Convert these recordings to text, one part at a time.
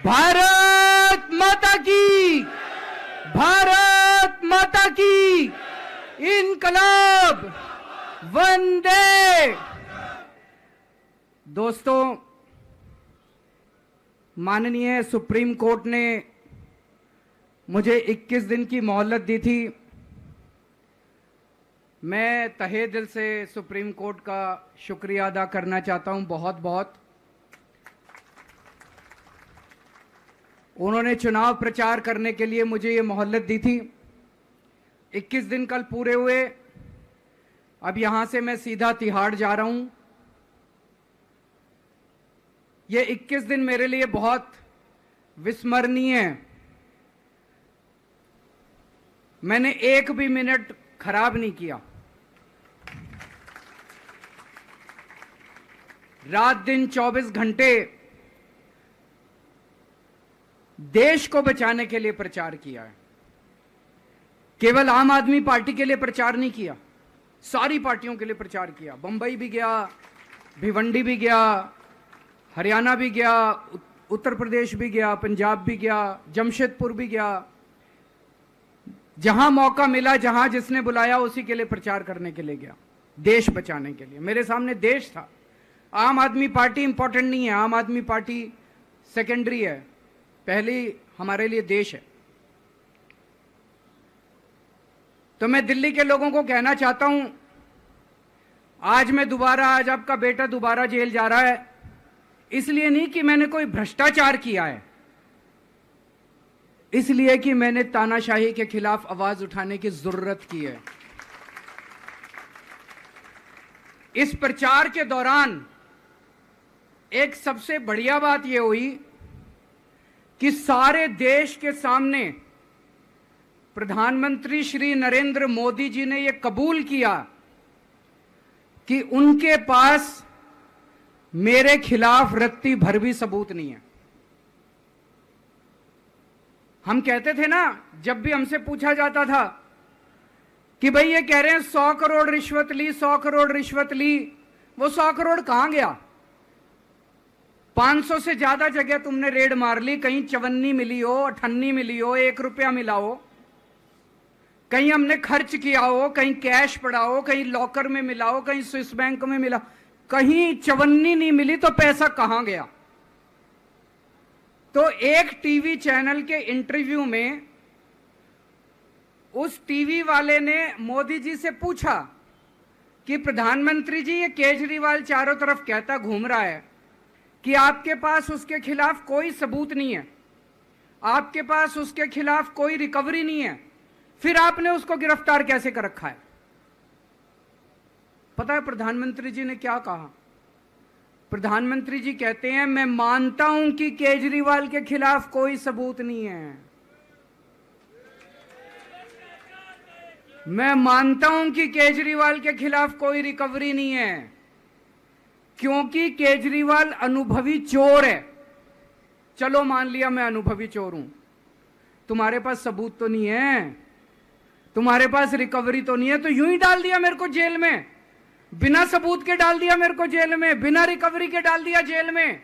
भारत माता की, भारत माता की, इनकलाब, वंदे। दोस्तों, माननीय सुप्रीम कोर्ट ने मुझे 21 दिन की मोहलत दी थी। मैं तहे दिल से सुप्रीम कोर्ट का शुक्रिया अदा करना चाहता हूं, बहुत बहुत। उन्होंने चुनाव प्रचार करने के लिए मुझे ये मोहलत दी थी। 21 दिन कल पूरे हुए। अब यहां से मैं सीधा तिहाड़ जा रहा हूं। ये 21 दिन मेरे लिए बहुत विस्मरणीय है। मैंने एक भी मिनट खराब नहीं किया। रात दिन 24 घंटे देश को बचाने के लिए प्रचार किया है। केवल आम आदमी पार्टी के लिए प्रचार नहीं किया, सारी पार्टियों के लिए प्रचार किया। बंबई भी गया, भिवंडी भी गया, हरियाणा भी गया, उत्तर प्रदेश भी गया, पंजाब भी गया, जमशेदपुर भी गया। जहां मौका मिला, जहां जिसने बुलाया, उसी के लिए प्रचार करने के लिए गया, देश बचाने के लिए। मेरे सामने देश था। आम आदमी पार्टी इंपॉर्टेंट नहीं है, आम आदमी पार्टी सेकेंडरी है, पहली हमारे लिए देश है। तो मैं दिल्ली के लोगों को कहना चाहता हूं, आज आपका बेटा दोबारा जेल जा रहा है, इसलिए नहीं कि मैंने कोई भ्रष्टाचार किया है, इसलिए कि मैंने तानाशाही के खिलाफ आवाज उठाने की जरूरत की है। इस प्रचार के दौरान एक सबसे बढ़िया बात यह हुई कि सारे देश के सामने प्रधानमंत्री श्री नरेंद्र मोदी जी ने यह कबूल किया कि उनके पास मेरे खिलाफ रत्ती भर भी सबूत नहीं है। हम कहते थे ना, जब भी हमसे पूछा जाता था कि भाई ये कह रहे हैं 100 करोड़ रिश्वत ली, 100 करोड़ रिश्वत ली, वो 100 करोड़ कहां गया? 500 से ज्यादा जगह तुमने रेड मार ली, कहीं चवन्नी मिली हो, अठन्नी मिली हो, 1 रुपया मिला हो, कहीं हमने खर्च किया हो, कहीं कैश पड़ा हो, कहीं लॉकर में मिला हो, कहीं स्विस बैंक में मिला, कहीं चवन्नी नहीं मिली, तो पैसा कहां गया? तो एक टीवी चैनल के इंटरव्यू में उस टीवी वाले ने मोदी जी से पूछा कि प्रधानमंत्री जी, ये केजरीवाल चारों तरफ कहता घूम रहा है कि आपके पास उसके खिलाफ कोई सबूत नहीं है, आपके पास उसके खिलाफ कोई रिकवरी नहीं है, फिर आपने उसको गिरफ्तार कैसे कर रखा है? पता है प्रधानमंत्री जी ने क्या कहा? प्रधानमंत्री जी कहते हैं, मैं मानता हूं कि केजरीवाल के खिलाफ कोई सबूत नहीं है, मैं मानता हूं कि केजरीवाल के खिलाफ कोई रिकवरी नहीं है, क्योंकि केजरीवाल अनुभवी चोर है। चलो मान लिया मैं अनुभवी चोर हूं, तुम्हारे पास सबूत तो नहीं है, तुम्हारे पास रिकवरी तो नहीं है, तो यूं ही डाल दिया मेरे को जेल में, बिना सबूत के डाल दिया मेरे को जेल में, बिना रिकवरी के डाल दिया जेल में।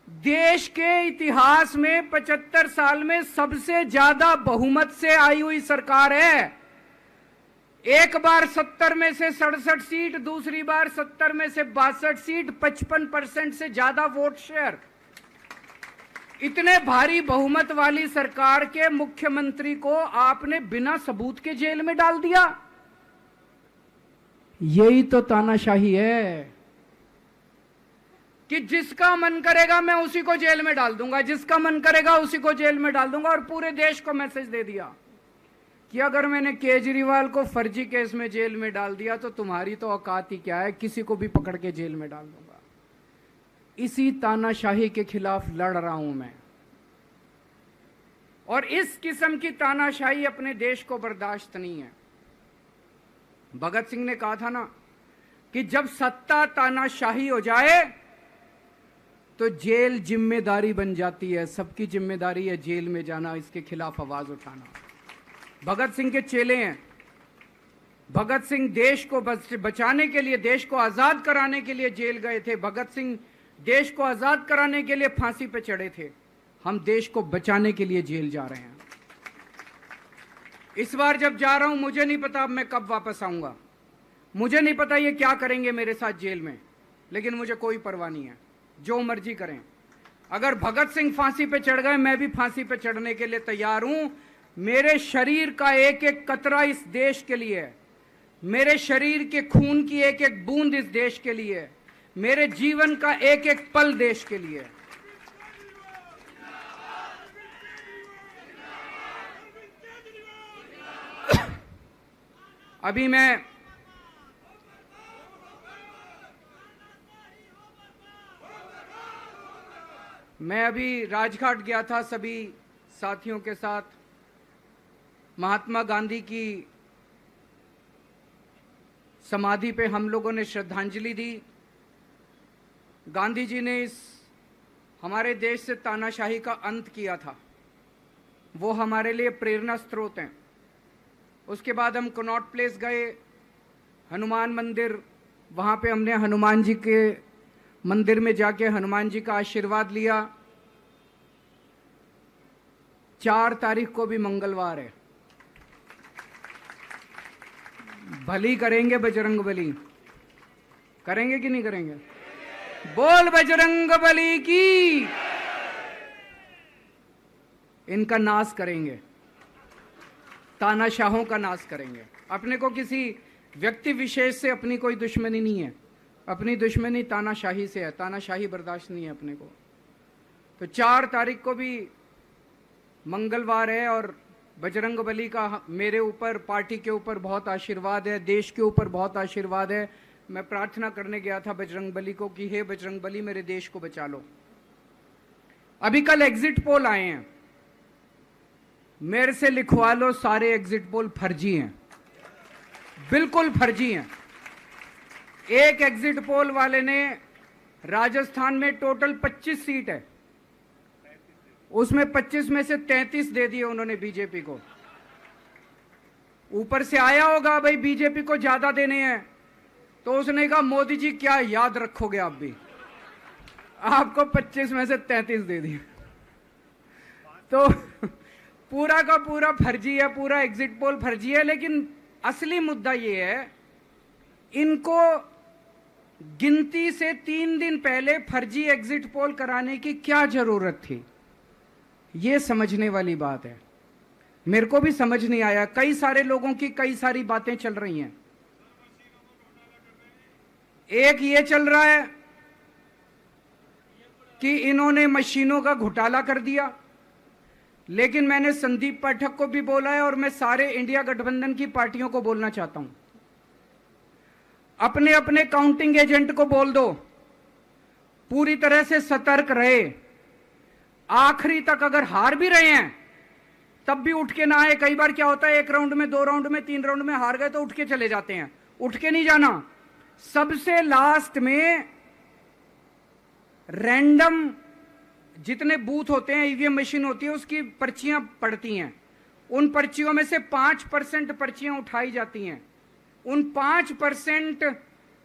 देश के इतिहास में 75 साल में सबसे ज्यादा बहुमत से आई हुई सरकार है। एक बार 70 में से 67 सीट, दूसरी बार 70 में से 62 सीट, 55% से ज्यादा वोट शेयर। इतने भारी बहुमत वाली सरकार के मुख्यमंत्री को आपने बिना सबूत के जेल में डाल दिया। यही तो तानाशाही है कि जिसका मन करेगा मैं उसी को जेल में डाल दूंगा, जिसका मन करेगा उसी को जेल में डाल दूंगा। और पूरे देश को मैसेज दे दिया कि अगर मैंने केजरीवाल को फर्जी केस में जेल में डाल दिया तो तुम्हारी तो औकात ही क्या है, किसी को भी पकड़ के जेल में डाल दूंगा। इसी तानाशाही के खिलाफ लड़ रहा हूं मैं, और इस किस्म की तानाशाही अपने देश को बर्दाश्त नहीं है। भगत सिंह ने कहा था ना कि जब सत्ता तानाशाही हो जाए तो जेल जिम्मेदारी बन जाती है, सबकी जिम्मेदारी है जेल में जाना, इसके खिलाफ आवाज उठाना। भगत सिंह के चेले हैं। भगत सिंह देश को बचाने के लिए, देश को आजाद कराने के लिए जेल गए थे। भगत सिंह देश को आजाद कराने के लिए फांसी पे चढ़े थे, हम देश को बचाने के लिए जेल जा रहे हैं। इस बार जब जा रहा हूं, मुझे नहीं पता अब मैं कब वापस आऊंगा, मुझे नहीं पता ये क्या करेंगे मेरे साथ जेल में, लेकिन मुझे कोई परवाह नहीं है, जो मर्जी करें। अगर भगत सिंह फांसी पे चढ़ गए, मैं भी फांसी पे चढ़ने के लिए तैयार हूं। मेरे शरीर का एक एक कतरा इस देश के लिए है, मेरे शरीर के खून की एक एक बूंद इस देश के लिए है, मेरे जीवन का एक एक पल देश के लिए है। अभी मैं अभी राजघाट गया था सभी साथियों के साथ। महात्मा गांधी की समाधि पे हम लोगों ने श्रद्धांजलि दी। गांधी जी ने इस हमारे देश से तानाशाही का अंत किया था, वो हमारे लिए प्रेरणा स्रोत हैं। उसके बाद हम कनॉट प्लेस गए, हनुमान मंदिर, वहाँ पे हमने हनुमान जी के मंदिर में जाके हनुमान जी का आशीर्वाद लिया। 4 तारीख को भी मंगलवार है, भली करेंगे बजरंग बली, करेंगे कि नहीं करेंगे? बोल बजरंग बली की। इनका नाश करेंगे, तानाशाहों का नाश करेंगे। अपने को किसी व्यक्ति विशेष से अपनी कोई दुश्मनी नहीं है, अपनी दुश्मनी तानाशाही से है, तानाशाही बर्दाश्त नहीं है अपने को। तो 4 तारीख को भी मंगलवार है और बजरंग बली का मेरे ऊपर, पार्टी के ऊपर बहुत आशीर्वाद है, देश के ऊपर बहुत आशीर्वाद है। मैं प्रार्थना करने गया था बजरंग बली को कि हे बजरंग बली, मेरे देश को बचा लो। अभी कल एग्जिट पोल आए हैं, मेरे से लिखवा लो, सारे एग्जिट पोल फर्जी हैं, बिल्कुल फर्जी हैं। एक एग्जिट पोल वाले ने राजस्थान में टोटल 25 सीट है, उसमें 25 में से 33 दे दिए उन्होंने बीजेपी को। ऊपर से आया होगा भाई बीजेपी को ज्यादा देने हैं, तो उसने कहा मोदी जी क्या याद रखोगे आप भी, आपको 25 में से 33 दे दिए। तो पूरा का पूरा फर्जी है, पूरा एग्जिट पोल फर्जी है। लेकिन असली मुद्दा ये है, इनको गिनती से 3 दिन पहले फर्जी एग्जिट पोल कराने की क्या जरूरत थी, ये समझने वाली बात है। मेरे को भी समझ नहीं आया, कई सारे लोगों की कई सारी बातें चल रही हैं। एक ये चल रहा है कि इन्होंने मशीनों का घोटाला कर दिया, लेकिन मैंने संदीप पाठक को भी बोला है और मैं सारे इंडिया गठबंधन की पार्टियों को बोलना चाहता हूं, अपने अपने काउंटिंग एजेंट को बोल दो, पूरी तरह से सतर्क रहे। आखिरी तक अगर हार भी रहे हैं तब भी उठ के ना आए। कई बार क्या होता है, 1 राउंड में, 2 राउंड में, 3 राउंड में हार गए तो उठ के चले जाते हैं, उठ के नहीं जाना। सबसे लास्ट में रैंडम जितने बूथ होते हैं, ईवीएम मशीन होती है, उसकी पर्चियां पड़ती हैं, उन पर्चियों में से 5% पर्चियां उठाई जाती हैं। उन 5%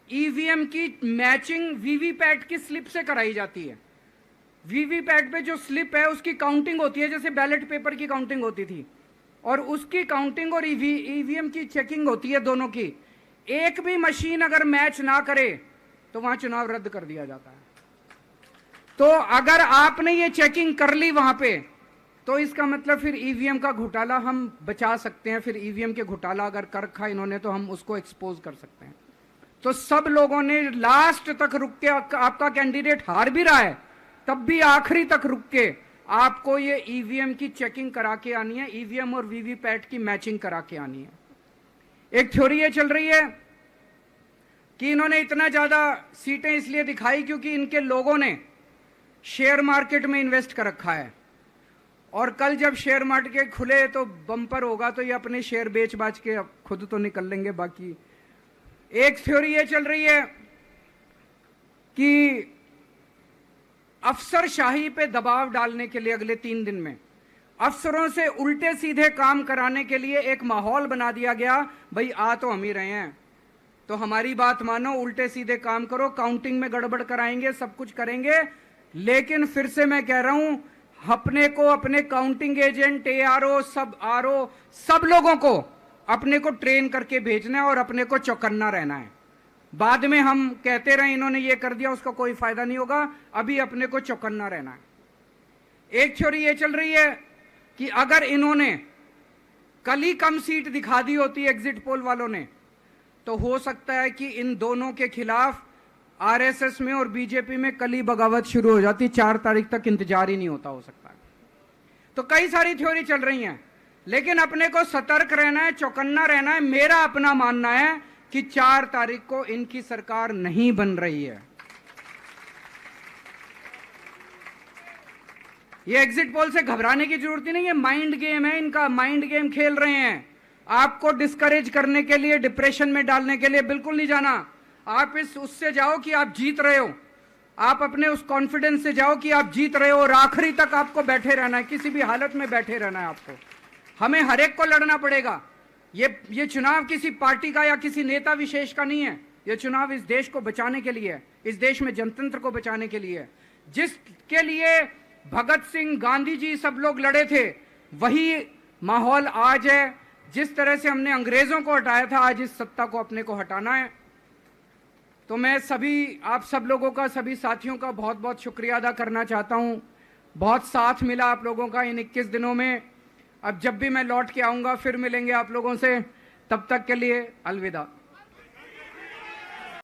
ईवीएम की मैचिंग वीवीपैट की स्लिप से कराई जाती है। वीवीपैट पे जो स्लिप है उसकी काउंटिंग होती है, जैसे बैलेट पेपर की काउंटिंग होती थी, और उसकी काउंटिंग और ईवीएम की चेकिंग होती है दोनों की। एक भी मशीन अगर मैच ना करे तो वहां चुनाव रद्द कर दिया जाता है। तो अगर आपने ये चेकिंग कर ली वहां पे, तो इसका मतलब फिर ईवीएम का घोटाला हम बचा सकते हैं। फिर ईवीएम के घोटाला अगर कर रखा इन्होंने तो हम उसको एक्सपोज कर सकते हैं। तो सब लोगों ने लास्ट तक रुक के, आपका कैंडिडेट हार भी रहा है तब भी आखिरी तक रुक के आपको ये ईवीएम की चेकिंग करा के आनी है, ईवीएम और वीवीपैट की मैचिंग करा के आनी है। एक थ्योरी ये चल रही है कि इन्होंने इतना ज्यादा सीटें इसलिए दिखाई क्योंकि इनके लोगों ने शेयर मार्केट में इन्वेस्ट कर रखा है, और कल जब शेयर मार्केट खुले तो बम्पर होगा, तो ये अपने शेयर बेच बाच के खुद तो निकल लेंगे। बाकी एक थ्योरी ये चल रही है कि अफसरशाही पे दबाव डालने के लिए अगले 3 दिन में अफसरों से उल्टे सीधे काम कराने के लिए एक माहौल बना दिया गया। भाई आ तो हम ही रहे हैं, तो हमारी बात मानो, उल्टे सीधे काम करो, काउंटिंग में गड़बड़ कराएंगे, सब कुछ करेंगे। लेकिन फिर से मैं कह रहा हूं, अपने को, अपने काउंटिंग एजेंट, एआरओ, सब आरओ, सब लोगों को अपने को ट्रेन करके भेजना है और अपने को चौकन्ना रहना है। बाद में हम कहते रहे इन्होंने ये कर दिया, उसका कोई फायदा नहीं होगा। अभी अपने को चौकन्ना रहना है। एक थ्योरी ये चल रही है कि अगर इन्होंने कल ही कम सीट दिखा दी होती एग्जिट पोल वालों ने, तो हो सकता है कि इन दोनों के खिलाफ आरएसएस में और बीजेपी में कल ही बगावत शुरू हो जाती। 4 तारीख तक इंतजार ही नहीं होता, हो सकता है। तो कई सारी थ्योरी चल रही हैं, लेकिन अपने को सतर्क रहना है, चौकन्ना रहना है। मेरा अपना मानना है कि 4 तारीख को इनकी सरकार नहीं बन रही है। ये एग्जिट पोल से घबराने की जरूरत ही नहीं है, माइंड गेम है इनका, माइंड गेम खेल रहे हैं। आपको डिस्करेज करने के लिए, डिप्रेशन में डालने के लिए बिल्कुल नहीं जाना। आप उससे जाओ कि आप जीत रहे हो, आप अपने उस कॉन्फिडेंस से जाओ कि आप जीत रहे हो, और आखिरी तक आपको बैठे रहना है, किसी भी हालत में बैठे रहना है आपको। हमें हर एक को लड़ना पड़ेगा। ये चुनाव किसी पार्टी का या किसी नेता विशेष का नहीं है। ये चुनाव इस देश को बचाने के लिए है, इस देश में जनतंत्र को बचाने के लिए है। जिसके लिए भगत सिंह, गांधी जी सब लोग लड़े थे, वही माहौल आज है। जिस तरह से हमने अंग्रेजों को हटाया था, आज इस सत्ता को अपने को हटाना है। तो मैं सभी आप सब लोगों का, सभी साथियों का बहुत बहुत शुक्रिया अदा करना चाहता हूं। बहुत साथ मिला आप लोगों का इन 21 दिनों में। अब जब भी मैं लौट के आऊंगा फिर मिलेंगे आप लोगों से। तब तक के लिए अलविदा।